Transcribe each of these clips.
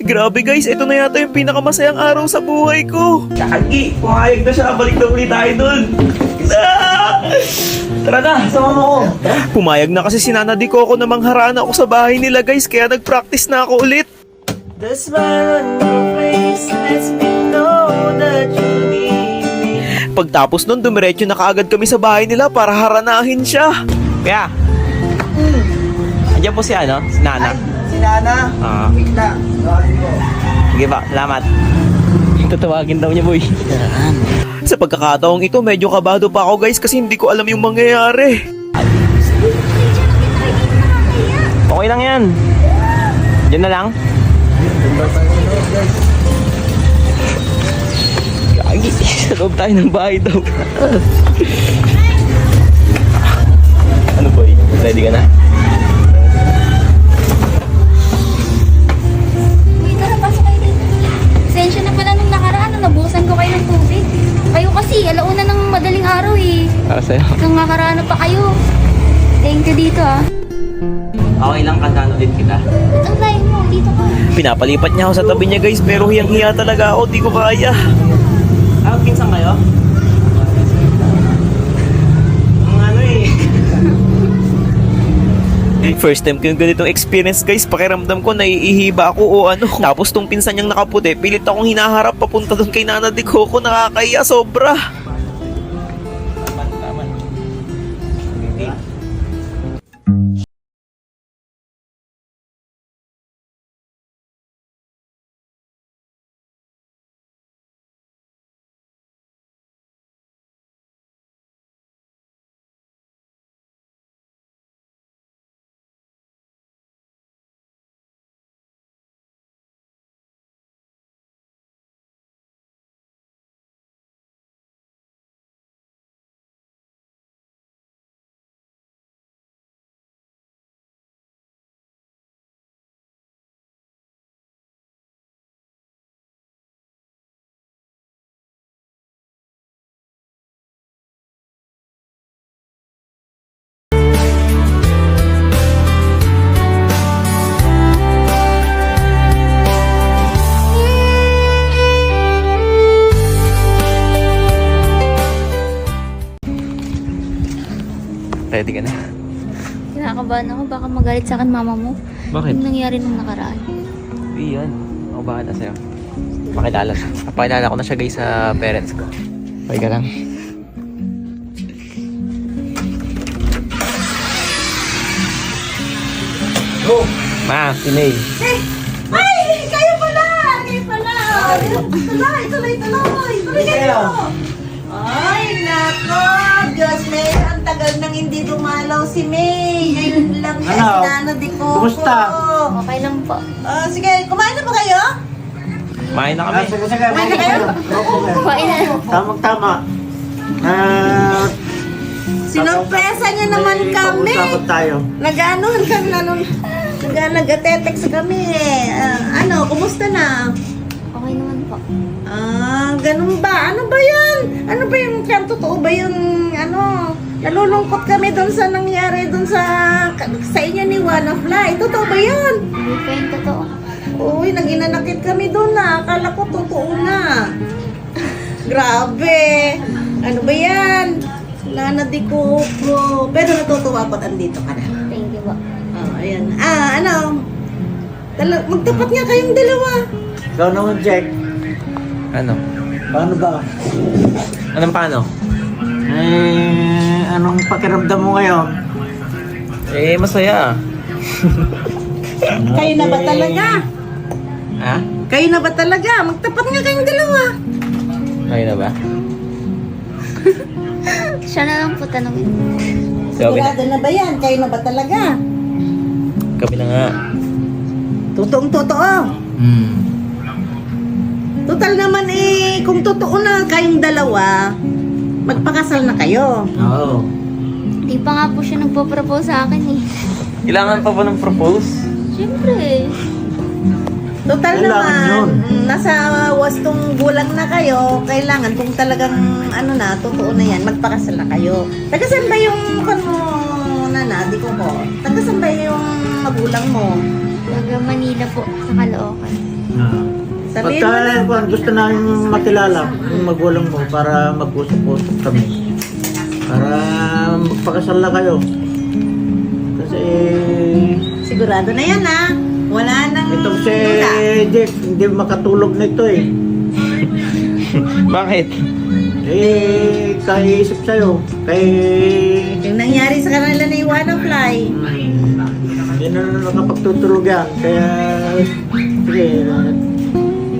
Grabe guys, ito na yata yung pinakamasayang araw sa buhay ko. Kagi, pumayag na siya. Balik na ulit tayo dun. Tara na, sama mo ko. Pumayag na kasi si Nana Di Coco na mangharana ako sa bahay nila guys, kaya nag-practice na ako ulit. The smile on your face lets me know that you need me. Pagtapos nun, dumiretso na kaagad kami sa bahay nila para haranahin siya. Kaya, andiyan po si ano? Si Nana. Si Nana? Bigla. Sige ba, salamat. Tatawagin daw niya, boy. Sa pagkakataong ito, medyo kabado pa ako guys kasi hindi ko alam yung mangyayari. Okay lang yan. Diyan na lang. Gagi, sa loob tayo ng bahay daw. Ano boy? Ready ka na? Uy, tara, pasok kayo dito. Sensya na pala nung nakaraan, nabusan ko kayo ng tubig. Kayo kasi, alauna ng madaling araw eh. Para sa'yo. Nung nakaraan pa kayo. Thank you dito ah. Okay lang, kasano din kita. Ang layo mo, dito ka. Pinapalipat niya ako sa tabi niya guys, pero hiyang-hiya talaga ako, di ko kaya. Ah, pinsan kayo? Ang ano eh. First time ko yung ganitong experience guys, pakiramdam ko naiihiba ako o ano. Tapos tong pinsan niyang nakaputi, pilit akong hinaharap papunta doon kay Nana Di Coco, nakakaya sobra. Taman. Ready ka na? Kinakabahan ako, baka magalit sa akin mama mo. Bakit? Yung nangyari nung nakaraan. Iyan. Ako bahala sa'yo. Pakilala ko na siya guys sa parents ko. Okay ka lang. Oh! Ma, si May. Ay! Kayo pala! Kayo pala! Tuloy! Tuloy kayo! Ay, nako! Diyos, May, ang tagal nang hindi dumalaw si May. Ngayon lang siya, si Nana Di Coco. Kumusta? Okay lang po. Sige, kumain na ba kayo? Kumain na kami. Sige. Kumain na kayo? Kumain na. Tama. Sinurpresa niya naman kami. Usapot tayo. Nag-anohan kami na nun. Nag-text kami eh. Kumusta na? Okay naman po. Ganun ba? Ano ba yan? Ano ba yung totoo ba yun? Nalulungkot kami doon sa nangyari doon sa inyo ni Juana Fly. Totoo ba yan? Hindi pa yung totoo. Uy, naginanakit kami doon na. Akala ko totoo na. Grabe. Ano ba yan? Nana Di Coco. Pero natutuwa ko andito ka na. Thank you po. Ayan. Magtapat nga kayong dalawa. Ikaw naman, Jack. Ano? Paano ba? Anong paano? Anong pakiramdam mo ngayon? Eh, masaya. Kayo na ba talaga? Ha? Kayo na ba talaga? Magtapat nga kayong dalawa. Kayo na ba? Siya na lang po tanongin. Gabi na. Sigurado na ba yan? Kayo na ba talaga? Gabi na nga. Totoong totoo. Total naman kung totoo na kayong dalawa, magpakasal na kayo. Oo. Hindi pa nga po siya nagpo-propose sa akin eh. Kailangan pa ba ng propose? Siyempre. Total Kailangan naman, yun. nasa wastong gulang na kayo, kailangan kung talagang totoo na yan, magpakasal na kayo. Taga saan ba yung Nana Di Coco? Taga saan ba yung magulang mo? Taga Manila po, sa Caloocan. Sabihin mo na. Pagka gusto namin makilala yung magulang mo para mag-usap-usap kami. Para magpakasal na kayo. Kasi Sigurado na yan ha. Wala nang itong si lula. Jack, hindi makatulog nito eh. Bakit? Eh, kaisip sa'yo. Yung nangyari sa kanila ni Wanafly. Hindi na nakapagtutulog yan. Kaya, sige,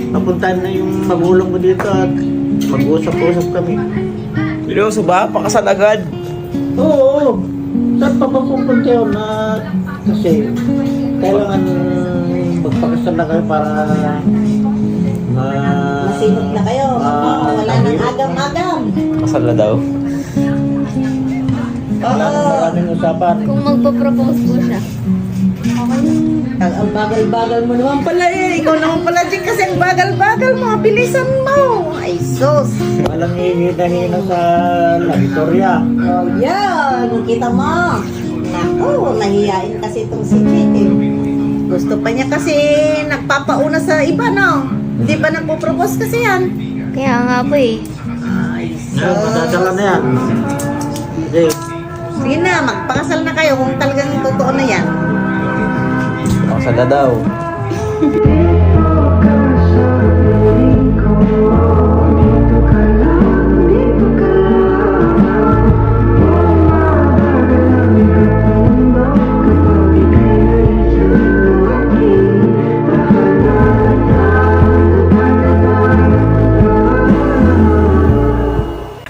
papuntahan na yung magulang mo dito at mag-usap-usap kami. Seryoso ba? Pakasal agad? Oo. Saan pa mapupunta yun na kasi kailangan magpakasal na kayo para Masinop na kayo. Wala nang agam-agam. Kasal na daw. maraming usapan. Kung magpo-propose po siya. Ang bagal-bagal mo naman pala eh. Ikaw naman pala din kasi ang bagal-bagal mo. Bilisan mo. Ay sus. Walang hihina-hina sa Victoria. Oh yan. Kita mo. Naku, nahihain kasi itong si Jake eh. Gusto pa niya kasi nagpapauna sa iba, no? Hindi pa nagpo-propose kasi yan. Kaya nga po eh. Ay Ngayon, madadala na yan. Okay. Sige na, magpakasal na kayo kung talagang totoo na yan. Kasal na daw.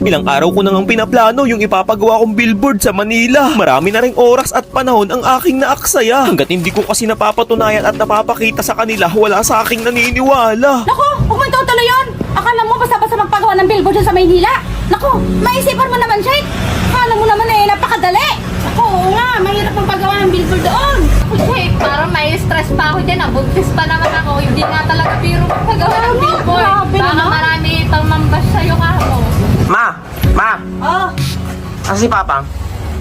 Ilang araw ko nang pinaplano yung ipapagawa kong billboard sa Manila. Marami na ring oras at panahon ang aking naaksaya. Hanggat hindi ko kasi napapatunayan at napapakita sa kanila, wala sa aking naniniwala. Naku, huwag mo itutuloy yun! Akala mo basta-basta magpagawa ng billboard dyan sa Maynila? Naku, maisipan mo naman, Shake! Akala mo naman eh, napakadali! Naku, oo nga, mahirap magpagawa ng billboard doon! Naku, Shake, parang may stress pa ako dyan. Buntis pa naman ako. Hindi nga talaga biro magpagawa ng billboard. Baka marami pang mambas sa'yo ka ako. Ma! Oh, Asa si Papa?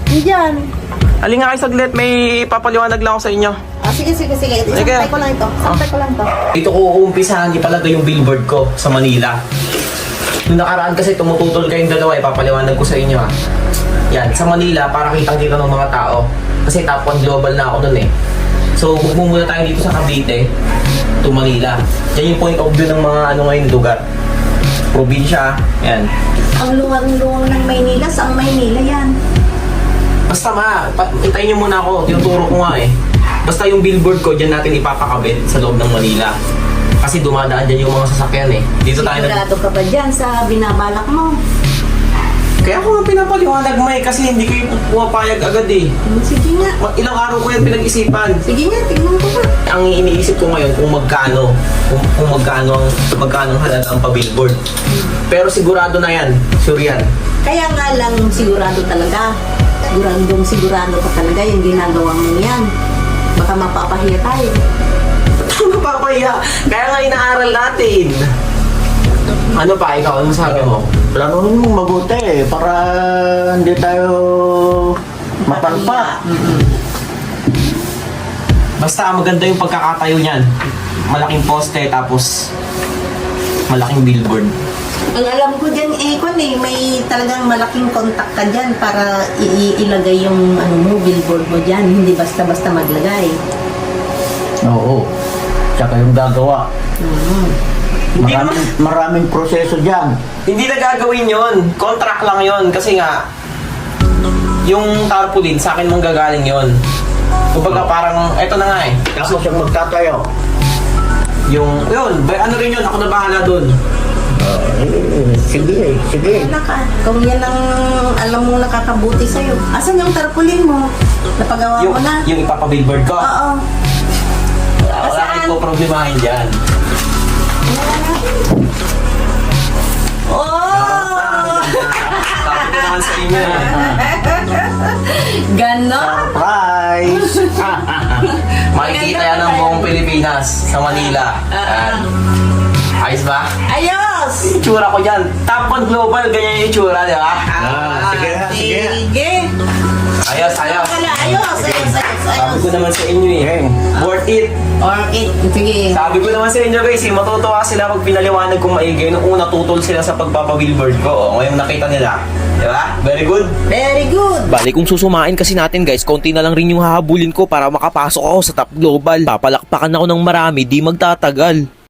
diyan. Halika nga kayo saglit, may papaliwanag lang ako sa inyo. Sige. Santay ko lang ito. Dito ko uumpisahan ipalagay yung billboard ko sa Manila. Nung nakaraan kasi tumututol kayong dalawa, ipapaliwanag ko sa inyo ha. Yan, sa Manila, para kitang-kita ng mga tao. Kasi top 1 global na ako nun eh. So, muna tayo dito sa Cavite to Manila. Yan yung point of view ng mga ngayon lugar. Probinsya, yan. Ang luwang-luwang ng Maynila, saang Maynila yan? Basta hintayin niyo muna ako, tinuturo ko nga eh. Basta yung billboard ko, dyan natin ipapakabit sa loob ng Manila. Kasi dumadaan dyan yung mga sasakyan eh. Dito tayo Sigurado ka ba dyan sa binabalak mo? Kaya ako nga pinapaliwanag, May, kasi hindi kayo pumapayag agad eh. Sige nga. Ilang araw ko yan pinag-isipan. Sige nga, tignan ko ba? Ang iniisip ko ngayon kung magkano ang halaga ang pa-billboard. Pero sigurado na yan, sure yan. Kaya nga lang sigurado talaga. Sigurado ka talaga yung ginagawa mo yan. Baka mapapahiya tayo. Mapapahiya. Kaya nga inaaral natin. Ano pa, ikaw? Ano sabi mo? Planuhin mo mabuti para hindi tayo mapalpa. Basta maganda yung pagkakatayo niyan. Malaking poste, tapos malaking billboard. Ang alam ko dyan, may talagang malaking contact ka dyan para ilagay yung billboard mo dyan. Hindi basta-basta maglagay. Oo. Tsaka yung gagawa. Hindi naman, Maraming proseso dyan. hindi na gagawin yon. Contract lang yon. Kasi nga, yung tarpaulin, sa akin mong gagaling yon. Kumbaga parang, eto na nga eh. Tapos yung magtatayo. Yun, ano rin yun, ako na bahala dun. Sige. Kung yan ang alam mo nakakabuti sa'yo. Asan yung tarpaulin mo? Napagawa mo na? Yung ipapabillboard ko. Oo. Wala kayong po problemahin dyan. Oh! Sabi ko naman sa inyo eh. Ganon? Surprise! Makikita yan ng buong Pilipinas sa Manila. Yan. Ayos ba? Ayos! Itsura ko dyan. Top 1 global, ganyan yung itsura, di ba? Sige. Sige. Ayos, ayos. Ayos. Sabi ko naman sa inyo eh. Worth it. Okay, sige. Sabi ko naman sa inyo guys, matutuwa sila pag pinaliwanag kong maigi. Nung una tutol sila sa pagpapabillboard ko. O, ngayong nakita nila. Diba? Very good. Very good. Bali kung susumain kasi natin guys, konti na lang rin yung hahabulin ko para makapasok ako sa top global. Papalakpakan ako ng marami, di magtatagal.